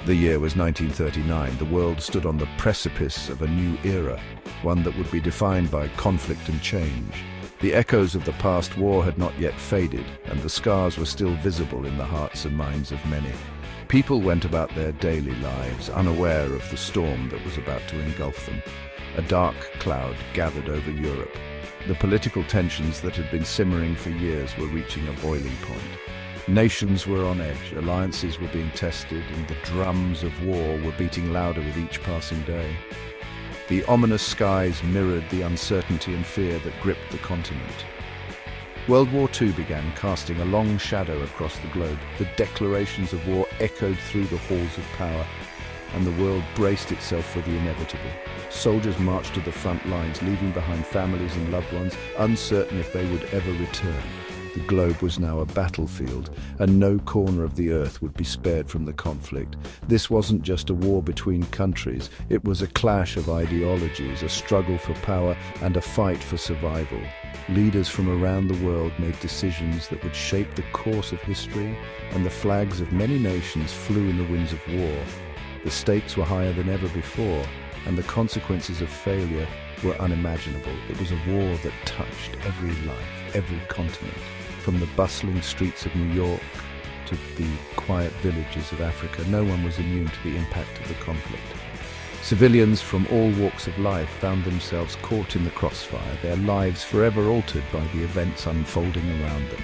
The year was 1939. The world stood on the precipice of a new era, one that would be defined by conflict and change. The echoes of the past war had not yet faded, and the scars were still visible in the hearts and minds of many. People went about their daily lives, unaware of the storm that was about to engulf them. A dark cloud gathered over Europe. The political tensions that had been simmering for years were reaching a boiling point. Nations were on edge, alliances were being tested, and the drums of war were beating louder with each passing day. The ominous skies mirrored the uncertainty and fear that gripped the continent. World War II began, casting a long shadow across the globe. The declarations of war echoed through the halls of power, and the world braced itself for the inevitable. Soldiers marched to the front lines, leaving behind families and loved ones, uncertain if they would ever return. The globe was now a battlefield, and no corner of the earth would be spared from the conflict. This wasn't just a war between countries, it was a clash of ideologies, a struggle for power, and a fight for survival. Leaders from around the world made decisions that would shape the course of history, and the flags of many nations flew in the winds of war. The stakes were higher than ever before, and the consequences of failure were unimaginable. It was a war that touched every life, every continent. From the bustling streets of New York to the quiet villages of Africa, no one was immune to the impact of the conflict. Civilians from all walks of life found themselves caught in the crossfire, their lives forever altered by the events unfolding around them.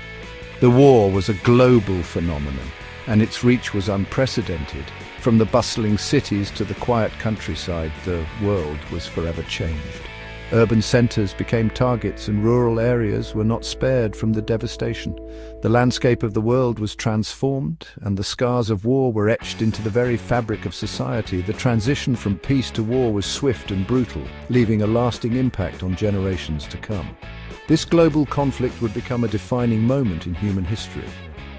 The war was a global phenomenon, and its reach was unprecedented. From the bustling cities to the quiet countryside, the world was forever changed. Urban centers became targets, and rural areas were not spared from the devastation. The landscape of the world was transformed, and the scars of war were etched into the very fabric of society. The transition from peace to war was swift and brutal, leaving a lasting impact on generations to come. This global conflict would become a defining moment in human history.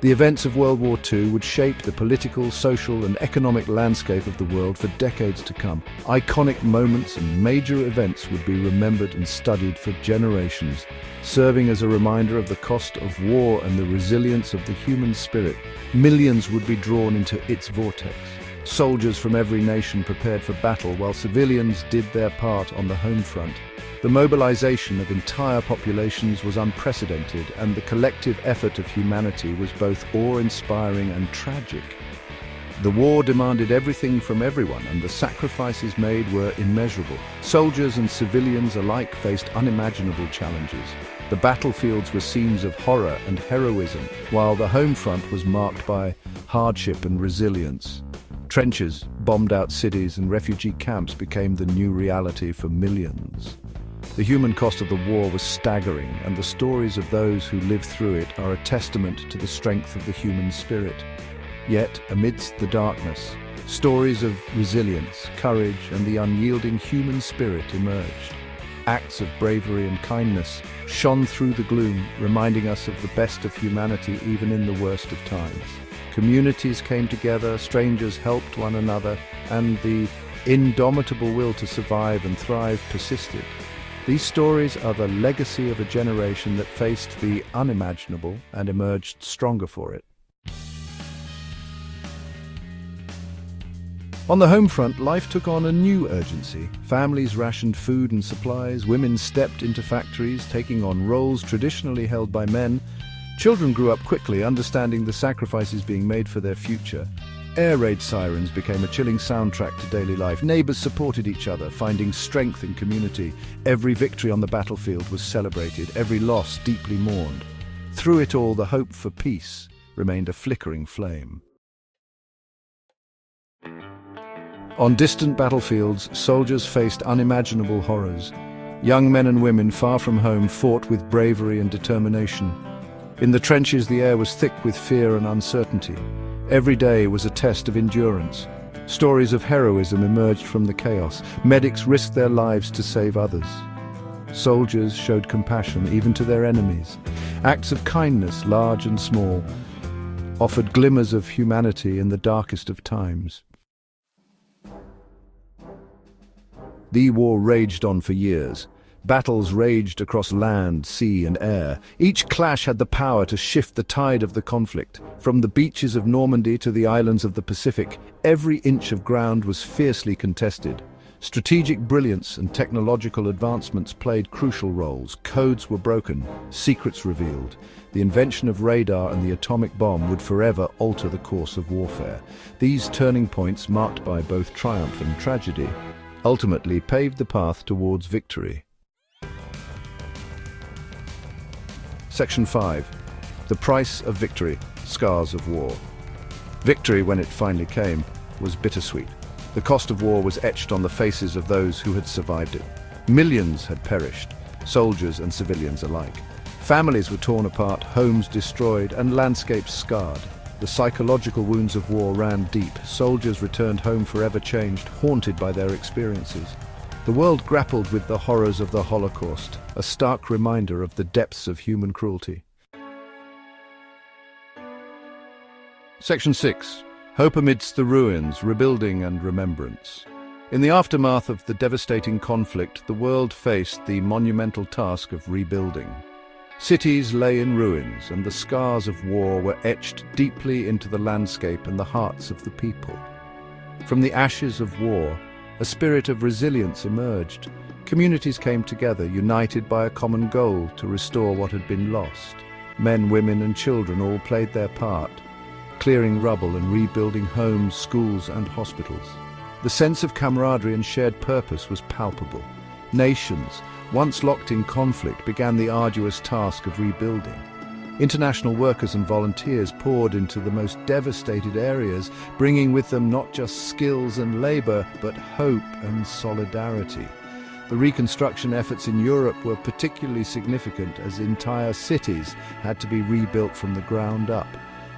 The events of World War II would shape the political, social, and economic landscape of the world for decades to come. Iconic moments and major events would be remembered and studied for generations, serving as a reminder of the cost of war and the resilience of the human spirit. Millions would be drawn into its vortex. Soldiers from every nation prepared for battle, while civilians did their part on the home front. The mobilization of entire populations was unprecedented, and the collective effort of humanity was both awe-inspiring and tragic. The war demanded everything from everyone, and the sacrifices made were immeasurable. Soldiers and civilians alike faced unimaginable challenges. The battlefields were scenes of horror and heroism, while the home front was marked by hardship and resilience. Trenches, bombed-out cities, and refugee camps became the new reality for millions. The human cost of the war was staggering, and the stories of those who lived through it are a testament to the strength of the human spirit. Yet, amidst the darkness, stories of resilience, courage, and the unyielding human spirit emerged. Acts of bravery and kindness shone through the gloom, reminding us of the best of humanity even in the worst of times. Communities came together, strangers helped one another, and the indomitable will to survive and thrive persisted. These stories are the legacy of a generation that faced the unimaginable and emerged stronger for it. On the home front, life took on a new urgency. Families rationed food and supplies, women stepped into factories, taking on roles traditionally held by men. Children grew up quickly, understanding the sacrifices being made for their future. Air raid sirens became a chilling soundtrack to daily life. Neighbors supported each other, finding strength in community. Every victory on the battlefield was celebrated, every loss deeply mourned. Through it all, the hope for peace remained a flickering flame. On distant battlefields, soldiers faced unimaginable horrors. Young men and women far from home fought with bravery and determination. In the trenches, the air was thick with fear and uncertainty. Every day was a test of endurance. Stories of heroism emerged from the chaos. Medics risked their lives to save others. Soldiers showed compassion even to their enemies. Acts of kindness, large and small, offered glimmers of humanity in the darkest of times. The war raged on for years. Battles raged across land, sea, and air. Each clash had the power to shift the tide of the conflict. From the beaches of Normandy to the islands of the Pacific, every inch of ground was fiercely contested. Strategic brilliance and technological advancements played crucial roles. Codes were broken, secrets revealed. The invention of radar and the atomic bomb would forever alter the course of warfare. These turning points, marked by both triumph and tragedy, ultimately paved the path towards victory. Section 5. The price of victory, scars of war. Victory, when it finally came, was bittersweet. The cost of war was etched on the faces of those who had survived it. Millions had perished, soldiers and civilians alike. Families were torn apart, homes destroyed, and landscapes scarred. The psychological wounds of war ran deep. Soldiers returned home forever changed, haunted by their experiences. The world grappled with the horrors of the Holocaust, a stark reminder of the depths of human cruelty. Section 6. Hope amidst the ruins, rebuilding and remembrance. In the aftermath of the devastating conflict, the world faced the monumental task of rebuilding. Cities lay in ruins, and the scars of war were etched deeply into the landscape and the hearts of the people. From the ashes of war, a spirit of resilience emerged. Communities came together, united by a common goal to restore what had been lost. Men, women, and children all played their part, clearing rubble and rebuilding homes, schools, and hospitals. The sense of camaraderie and shared purpose was palpable. Nations, once locked in conflict, began the arduous task of rebuilding. International workers and volunteers poured into the most devastated areas, bringing with them not just skills and labor, but hope and solidarity. The reconstruction efforts in Europe were particularly significant, as entire cities had to be rebuilt from the ground up.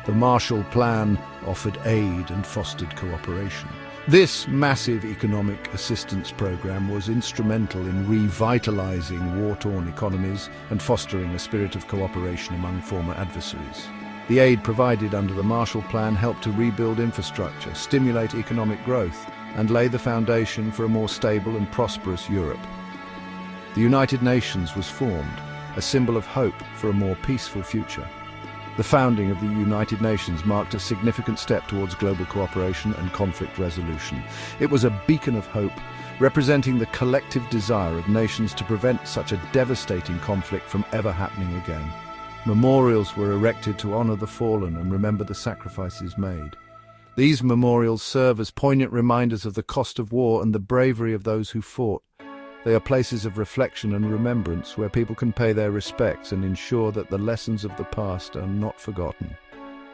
The Marshall Plan offered aid and fostered cooperation. This massive economic assistance program was instrumental in revitalizing war-torn economies and fostering a spirit of cooperation among former adversaries. The aid provided under the Marshall Plan helped to rebuild infrastructure, stimulate economic growth, and lay the foundation for a more stable and prosperous Europe. The United Nations was formed, a symbol of hope for a more peaceful future. The founding of the United Nations marked a significant step towards global cooperation and conflict resolution. It was a beacon of hope, representing the collective desire of nations to prevent such a devastating conflict from ever happening again. Memorials were erected to honor the fallen and remember the sacrifices made. These memorials serve as poignant reminders of the cost of war and the bravery of those who fought. They are places of reflection and remembrance where people can pay their respects and ensure that the lessons of the past are not forgotten.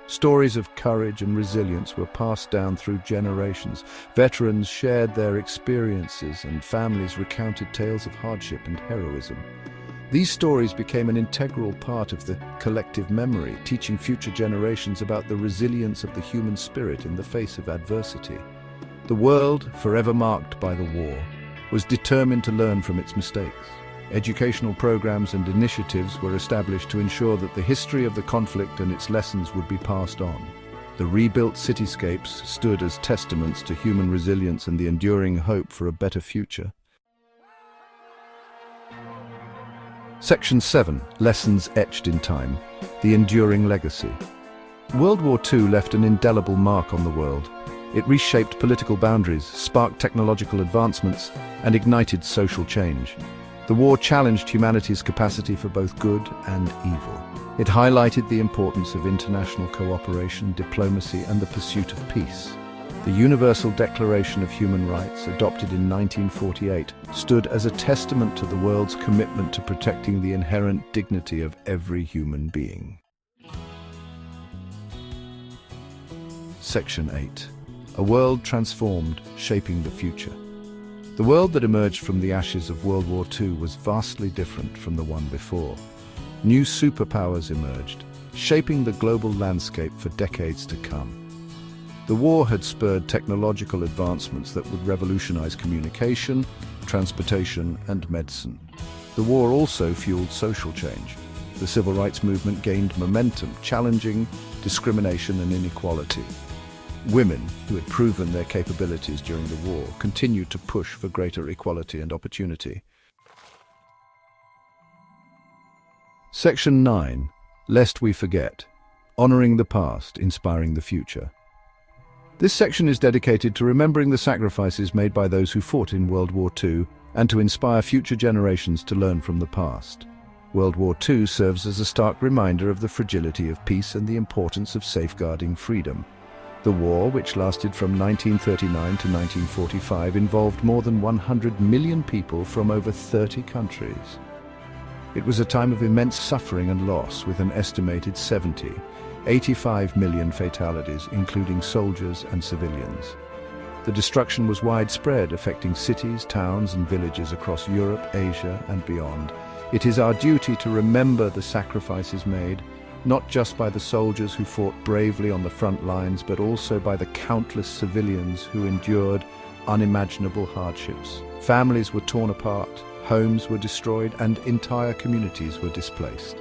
Stories of courage and resilience were passed down through generations. Veterans shared their experiences and families recounted tales of hardship and heroism. These stories became an integral part of the collective memory, teaching future generations about the resilience of the human spirit in the face of adversity. The world, forever marked by the war, was determined to learn from its mistakes. Educational programs and initiatives were established to ensure that the history of the conflict and its lessons would be passed on. The rebuilt cityscapes stood as testaments to human resilience and the enduring hope for a better future. Section 7. Lessons etched in time. The enduring legacy. World War II left an indelible mark on the world. It reshaped political boundaries, sparked technological advancements, and ignited social change. The war challenged humanity's capacity for both good and evil. It highlighted the importance of international cooperation, diplomacy, and the pursuit of peace. The Universal Declaration of Human Rights, adopted in 1948, stood as a testament to the world's commitment to protecting the inherent dignity of every human being. Section 8. A world transformed, shaping the future. The world that emerged from the ashes of World War II was vastly different from the one before. New superpowers emerged, shaping the global landscape for decades to come. The war had spurred technological advancements that would revolutionize communication, transportation, and medicine. The war also fueled social change. The civil rights movement gained momentum, challenging discrimination and inequality. Women, who had proven their capabilities during the war, continued to push for greater equality and opportunity. Section 9. Lest we forget. Honoring the past, inspiring the future. This section is dedicated to remembering the sacrifices made by those who fought in World War II and to inspire future generations to learn from the past. World War II serves as a stark reminder of the fragility of peace and the importance of safeguarding freedom. The war, which lasted from 1939 to 1945, involved more than 100 million people from over 30 countries. It was a time of immense suffering and loss, with an estimated 85 million fatalities, including soldiers and civilians. The destruction was widespread, affecting cities, towns, and villages across Europe, Asia, and beyond. It is our duty to remember the sacrifices made, not just by the soldiers who fought bravely on the front lines, but also by the countless civilians who endured unimaginable hardships. Families were torn apart, homes were destroyed, and entire communities were displaced.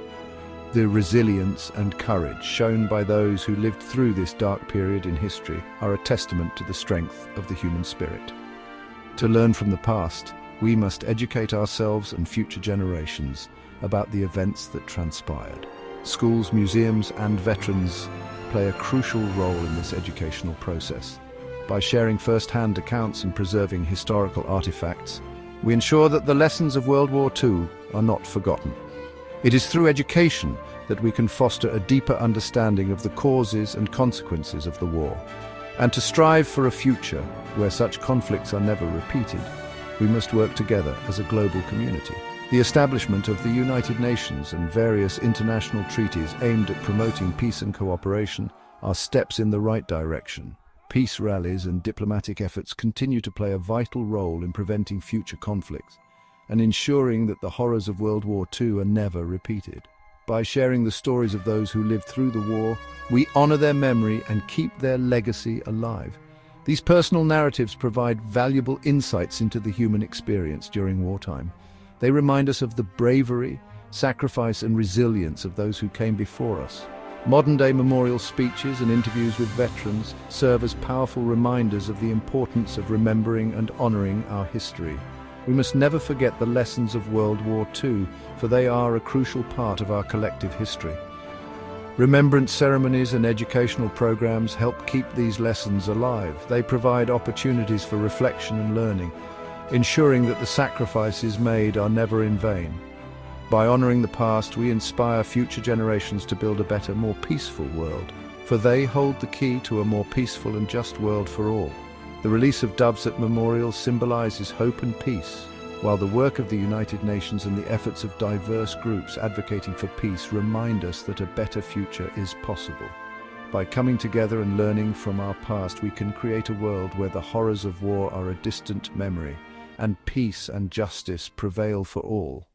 The resilience and courage shown by those who lived through this dark period in history are a testament to the strength of the human spirit. To learn from the past, we must educate ourselves and future generations about the events that transpired. Schools, museums, and veterans play a crucial role in this educational process. By sharing first-hand accounts and preserving historical artifacts, we ensure that the lessons of World War II are not forgotten. It is through education that we can foster a deeper understanding of the causes and consequences of the war. And to strive for a future where such conflicts are never repeated, we must work together as a global community. The establishment of the United Nations and various international treaties aimed at promoting peace and cooperation are steps in the right direction. Peace rallies and diplomatic efforts continue to play a vital role in preventing future conflicts and ensuring that the horrors of World War II are never repeated. By sharing the stories of those who lived through the war, we honor their memory and keep their legacy alive. These personal narratives provide valuable insights into the human experience during wartime. They remind us of the bravery, sacrifice, and resilience of those who came before us. Modern-day memorial speeches and interviews with veterans serve as powerful reminders of the importance of remembering and honoring our history. We must never forget the lessons of World War II, for they are a crucial part of our collective history. Remembrance ceremonies and educational programs help keep these lessons alive. They provide opportunities for reflection and learning, ensuring that the sacrifices made are never in vain. By honoring the past, we inspire future generations to build a better, more peaceful world, for they hold the key to a more peaceful and just world for all. The release of doves at memorials symbolizes hope and peace, while the work of the United Nations and the efforts of diverse groups advocating for peace remind us that a better future is possible. By coming together and learning from our past, we can create a world where the horrors of war are a distant memory, and peace and justice prevail for all.